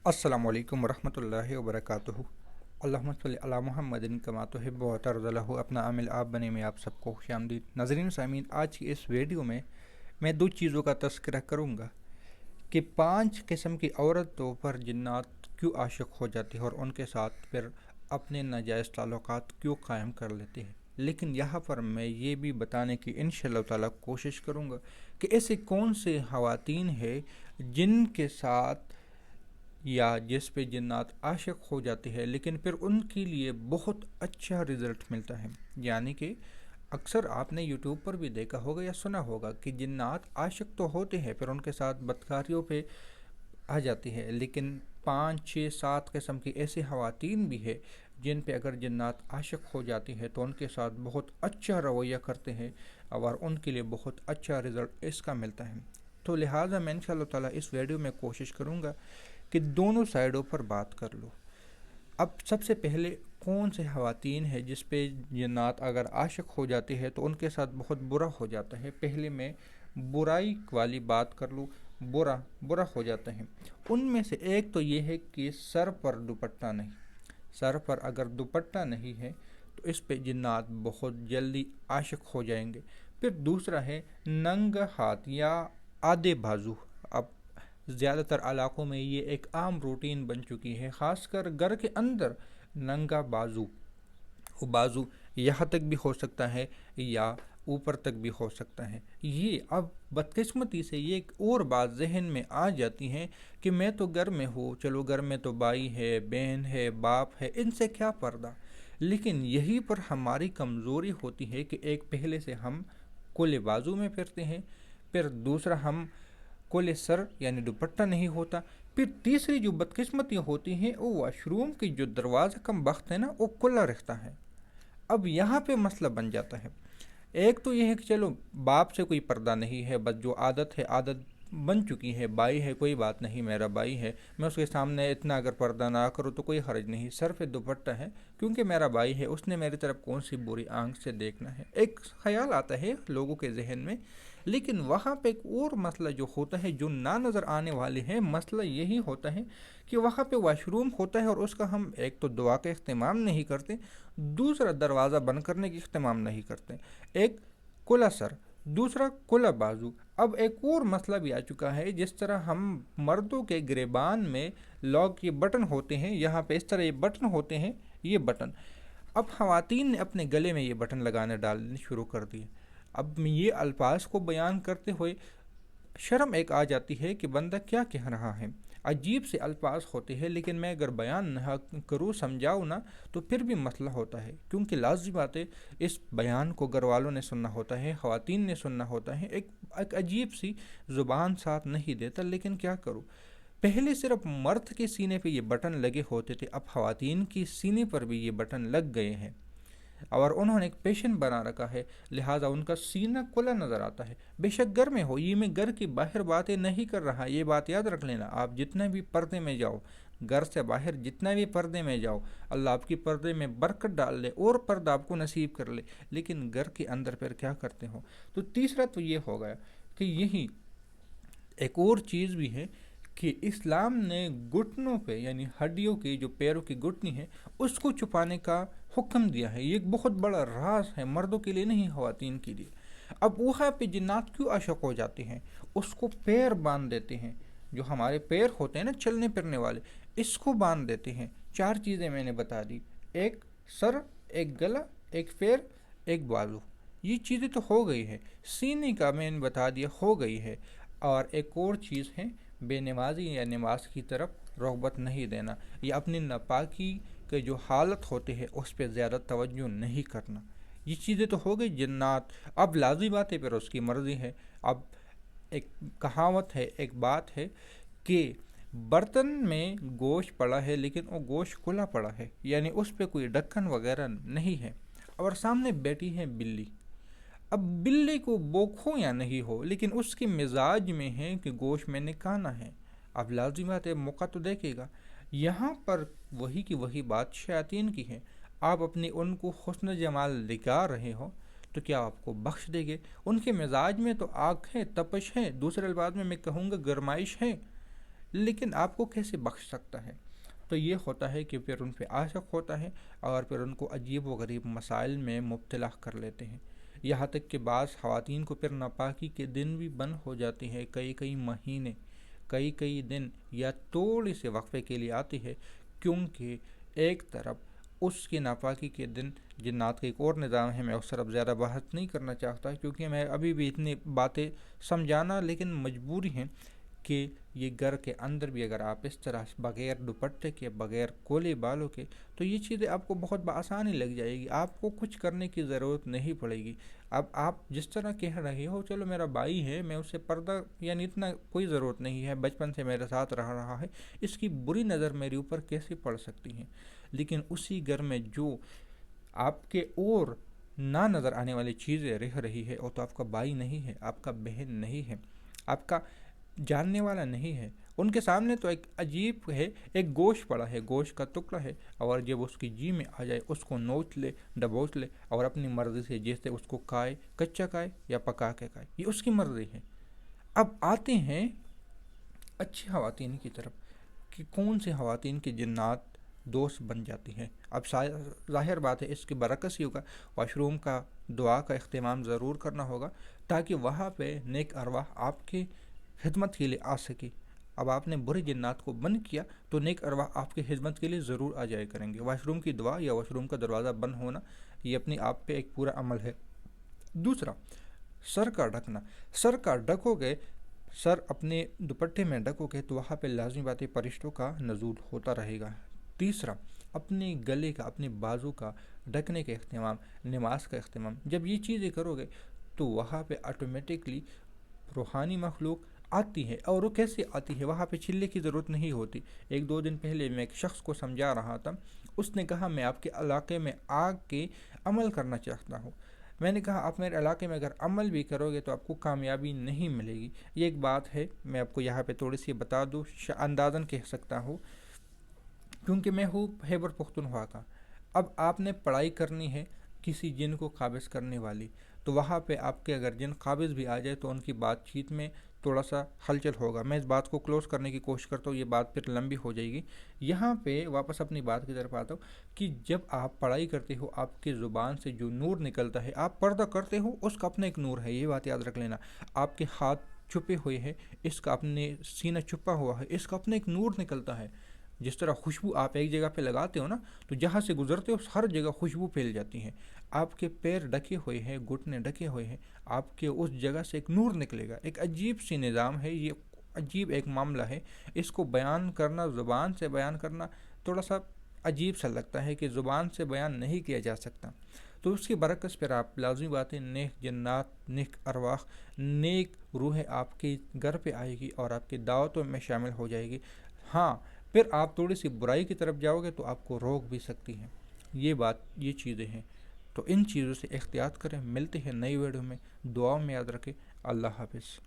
अस्सलामु अलैकुम वरहमतुल्लाहि वबरकातुहू। अल्लाहुम्मा सल्लि अला मुहम्मदिन कमा तुहिब्बु व तर्ज़लहू। अपना आमिल आप बने में आप सबको खुशामदीद। नाज़रीन सामीन, आज की इस वीडियो में मैं दो चीज़ों का तज़किरा करूँगा कि 5 किस्म की औरतों पर जिन्नात क्यों आशिक हो जाती है और उनके साथ फिर अपने नाजायज़ ताल्लुकात क्यों कायम कर लेते हैं। लेकिन यहाँ पर मैं ये भी बताने की इंशाअल्लाह ताला कोशिश करूँगा कि ऐसे कौन से ख़वातीन हैं जिनके साथ या जिस पे जिन्नात आशिक हो जाती है लेकिन फिर उनके लिए बहुत अच्छा रिज़ल्ट मिलता है। यानी कि अक्सर आपने यूट्यूब पर भी देखा होगा या सुना होगा कि जिन्नात आशिक तो होते हैं फिर उनके साथ बदकारियों पे आ जाती है, लेकिन 5 6 7 किस्म की ऐसी ख़वातीन भी है जिन पे अगर जिन्नात आशिक हो जाती है तो उनके साथ बहुत अच्छा रवैया करते हैं और उनके लिए बहुत अच्छा रिज़ल्ट इसका मिलता है। तो लिहाजा मैं इंशाअल्लाह ताला इस वीडियो में कोशिश करूँगा कि दोनों साइडों पर बात कर लो। अब सबसे पहले कौन से ख़वातीन है जिस पे जिन्नात अगर आशिक हो जाती है तो उनके साथ बहुत बुरा हो जाता है। पहले मैं बुराई वाली बात कर लूँ, बुरा बुरा हो जाता है। उनमें से एक तो ये है कि सर पर दुपट्टा नहीं, सर पर अगर दुपट्टा नहीं है तो इस पे जिन्नात बहुत जल्दी आशिक हो जाएंगे। फिर दूसरा है नंगा हाथ या आधे बाजू। अब ज़्यादातर इलाक़ों में ये एक आम रूटीन बन चुकी है, ख़ासकर घर के अंदर नंगा बाजू। वो बाजू यहाँ तक भी हो सकता है या ऊपर तक भी हो सकता है। ये अब बदकिस्मती से ये एक और बात जहन में आ जाती है कि मैं तो घर में हूँ, चलो घर में तो भाई है, बहन है, बाप है, इनसे क्या पर्दा। लेकिन यहीं पर हमारी कमज़ोरी होती है कि एक पहले से हम खुले बाजू में फिरते हैं, फिर दूसरा हम कोले सर यानी दुपट्टा नहीं होता, फिर तीसरी जो बदकिस्मती होती हैं वो वाशरूम की जो दरवाज़ा कम वक्त है ना वो खुला रहता है। अब यहाँ पे मसला बन जाता है। एक तो ये है कि चलो बाप से कोई पर्दा नहीं है, बस जो आदत है आदत बन चुकी है, भाई है कोई बात नहीं, मेरा भाई है, मैं उसके सामने इतना अगर पर्दा ना करूँ तो कोई हर्ज नहीं, सर पे दुपट्टा है क्योंकि मेरा भाई है, उसने मेरी तरफ कौन सी बुरी आंख से देखना है, एक ख्याल आता है लोगों के जहन में। लेकिन वहाँ पे एक और मसला जो होता है जो ना नज़र आने वाले हैं, मसला यही होता है कि वहाँ पे वाशरूम होता है और उसका हम एक तो दुआ का इख्तिमाम नहीं करते, दूसरा दरवाज़ा बंद करने की इख्तिमाम नहीं करते। एक खुला सर, दूसरा खुला बाजू। अब एक और मसला भी आ चुका है, जिस तरह हम मर्दों के गिरेबान में लॉक के बटन होते हैं, यहाँ पे इस तरह ये बटन होते हैं, ये बटन अब ख़वातीन ने अपने गले में ये बटन लगाने डालने शुरू कर दिए। अब ये अल्फाज को बयान करते हुए शर्म एक आ जाती है कि बंदा क्या कह रहा है, अजीब से अल्फाज होते हैं, लेकिन मैं अगर बयान न करूँ समझाऊँ ना तो फिर भी मसला होता है, क्योंकि लाज़मी बात है इस बयान को घर वालों ने सुनना होता है, ख़वातीन ने सुनना होता है, एक अजीब सी ज़ुबान साथ नहीं देता। लेकिन क्या करूँ, पहले सिर्फ मर्द के सीने पे ये बटन लगे होते थे, अब ख़वातीन की सीने पर भी ये बटन लग गए हैं और उन्होंने एक पेशेंट बना रखा है, लिहाजा उनका सीना खुला नज़र आता है। बेशक घर में हो, ये मैं घर की बाहर बातें नहीं कर रहा, ये बात याद रख लेना। आप जितना भी पर्दे में जाओ, घर से बाहर जितना भी पर्दे में जाओ, अल्लाह आपकी पर्दे में बरकत डाल ले और पर्दा आपको नसीब कर ले, लेकिन घर के अंदर फिर क्या करते हो। तो तीसरा तो ये हो गया कि यही एक और चीज़ भी है कि इस्लाम ने घुटनों पे यानी हड्डियों की जो पैरों की घुटनी है उसको छुपाने का हुक्म दिया है। ये एक बहुत बड़ा राज है, मर्दों के लिए नहीं, ख़वातीन के लिए। अब वहाँ पे जिन्नात क्यों आशिक हो जाते हैं, उसको पैर बांध देते हैं, जो हमारे पैर होते हैं ना चलने फिरने वाले, इसको बांध देते हैं। 4 चीज़ें मैंने बता दी, एक सर, एक गला, एक पैर, एक बाजू, ये चीज़ें तो हो गई है। सीने का मैंने बता दिया, हो गई है। और एक और चीज़ है, बेनमाजी या नमाज की तरफ रग़बत नहीं देना, या अपनी नापाकी के जो हालत होते हैं उस पर ज़्यादा तवज्जो नहीं करना। ये चीज़ें तो हो गई जिन्नात। अब लाज़मी बात है, फिर उसकी मर्ज़ी है। अब एक कहावत है, एक बात है कि बर्तन में गोश्त पड़ा है लेकिन वो गोश्त खुला पड़ा है, यानी उस पर कोई ढक्कन वगैरह नहीं है, और सामने बैठी है बिल्ली। अब बिल्ली को भूख हो या नहीं हो, लेकिन उसके मिजाज में है कि गोश्त मैंने खाना है। अब लाज़मी बात है मौका तो देखेगा। यहाँ पर वही की वही बात शैतान की है। आप अपनी उनको हुस्न जमाल दिखा रहे हो तो क्या आपको बख्श देंगे। उनके मिजाज में तो आग है, तपश है, दूसरे अल्फाज में मैं कहूँगा गरमाइश है, لیکن آپ کو کیسے بخش سکتا ہے؟ تو یہ ہوتا ہے کہ پھر ان پہ عاشق ہوتا ہے اور پھر ان کو عجیب و غریب مسائل میں مبتلا کر لیتے ہیں، یہاں تک کہ بعض خواتین کو پھر ناپاکی کے دن بھی بند ہو جاتی ہیں، کئی کئی مہینے، کئی کئی دن یا تھوڑے سے وقفے کے لیے آتی ہے، کیونکہ ایک طرف اس کی ناپاکی کے دن جنات کا ایک اور نظام ہے، میں اس طرف زیادہ بحث نہیں کرنا چاہتا کیونکہ میں ابھی بھی اتنی باتیں سمجھانا لیکن مجبوری ہیں کہ یہ گھر کے اندر بھی اگر آپ اس طرح بغیر دوپٹے کے، بغیر کولے بالوں کے، تو یہ چیزیں آپ کو بہت بآسانی لگ جائے گی، آپ کو کچھ کرنے کی ضرورت نہیں پڑے گی۔ اب آپ جس طرح کہہ رہے ہو چلو میرا بھائی ہے، میں اسے پردہ یعنی اتنا کوئی ضرورت نہیں ہے، بچپن سے میرے ساتھ رہا ہے، اس کی بری نظر میرے اوپر کیسے پڑ سکتی ہے؟ لیکن اسی گھر میں جو آپ کے اور نہ نظر آنے والی چیزیں رہ رہی ہے، وہ تو آپ کا بھائی نہیں ہے، آپ کا بہن نہیں ہے، آپ کا جاننے والا نہیں ہے، ان کے سامنے تو ایک عجیب ہے، ایک گوشت پڑا ہے، گوشت کا ٹکڑا ہے، اور جب اس کی جی میں آ جائے اس کو نوچ لے، دبوچ لے اور اپنی مرضی سے جیسے اس کو کھائے، کچا کھائے یا پکا کے کھائے، یہ اس کی مرضی ہے۔ اب آتے ہیں اچھی خواتین کی طرف کہ کون سی خواتین کی جنات دوست بن جاتی ہیں۔ اب ظاہر بات ہے اس کے برعکس ہی ہوگا، واش روم کا دعا کا اہتمام ضرور کرنا ہوگا تاکہ وہاں پہ نیک ارواح آپ کی خدمت کے لیے آ سکے۔ اب آپ نے برے جنات کو بند کیا تو نیک ارواح آپ کی خدمت کے لیے ضرور آ جائے کریں گے۔ واش روم کی دعا یا واش روم کا دروازہ بند ہونا یہ اپنے آپ پہ ایک پورا عمل ہے۔ دوسرا، سر کا ڈھکنا، سر کا ڈھکو گے، سر اپنے دوپٹے میں ڈھکو گے تو وہاں پہ لازمی بات ہے فرشتوں کا نزول ہوتا رہے گا۔ تیسرا، اپنے گلے کا، اپنے بازو کا ڈھکنے کا اہتمام، نماز کا اہتمام، جب یہ چیزیں کرو گے تو وہاں پہ آٹومیٹکلی روحانی مخلوق آتی ہے، اور وہ کیسے آتی ہے؟ وہاں پہ چلے کی ضرورت نہیں ہوتی۔ ایک دو دن پہلے میں ایک شخص کو سمجھا رہا تھا، اس نے کہا میں آپ کے علاقے میں آ کے عمل کرنا چاہتا ہوں۔ میں نے کہا آپ میرے علاقے میں اگر عمل بھی کرو گے تو آپ کو کامیابی نہیں ملے گی۔ یہ ایک بات ہے، میں آپ کو یہاں پہ تھوڑی سی بتا دوں، اندازاً کہہ سکتا ہوں کیونکہ میں ہوں خیبر پختونخوا کا۔ اب آپ نے پڑھائی کرنی ہے کسی جن کو قابض کرنے والی، تو وہاں پہ آپ کے اگر جن قابض بھی آ جائے تو ان کی بات چیت میں تھوڑا سا ہلچل ہوگا۔ میں اس بات کو کلوز کرنے کی کوشش کرتا ہوں، یہ بات پھر لمبی ہو جائے گی۔ یہاں پہ واپس اپنی بات کی طرف آتا ہوں کہ جب آپ پڑھائی کرتے ہو، آپ کی زبان سے جو نور نکلتا ہے، آپ پردہ کرتے ہو، اس کا اپنا ایک نور ہے، یہ بات یاد رکھ لینا۔ آپ کے ہاتھ چھپے ہوئے ہیں، اس کا اپنے سینہ چھپا ہوا ہے، اس کا اپنا ایک نور نکلتا ہے۔ جس طرح خوشبو آپ ایک جگہ پہ لگاتے ہو نا، تو جہاں سے گزرتے ہو ہر جگہ خوشبو پھیل جاتی ہے۔ آپ کے پیر ڈھکے ہوئے ہیں، گھٹنے ڈھکے ہوئے ہیں، آپ کے اس جگہ سے ایک نور نکلے گا۔ ایک عجیب سی نظام ہے یہ، عجیب ایک معاملہ ہے، اس کو بیان کرنا، زبان سے بیان کرنا تھوڑا سا عجیب سا لگتا ہے کہ زبان سے بیان نہیں کیا جا سکتا۔ تو اس کے برعکس پھر آپ لازمی باتیں، نیک جنات، نیک ارواح، نیک روح آپ کے گھر پہ آئے گی اور آپ کی دعوتوں میں شامل ہو جائے گی۔ ہاں، پھر آپ تھوڑی سی برائی کی طرف جاؤ گے تو آپ کو روک بھی سکتی ہیں۔ یہ بات، یہ چیزیں ہیں، تو ان چیزوں سے احتیاط کریں۔ ملتے ہیں نئی ویڈیو میں، دعاؤں میں یاد رکھیں۔ اللہ حافظ۔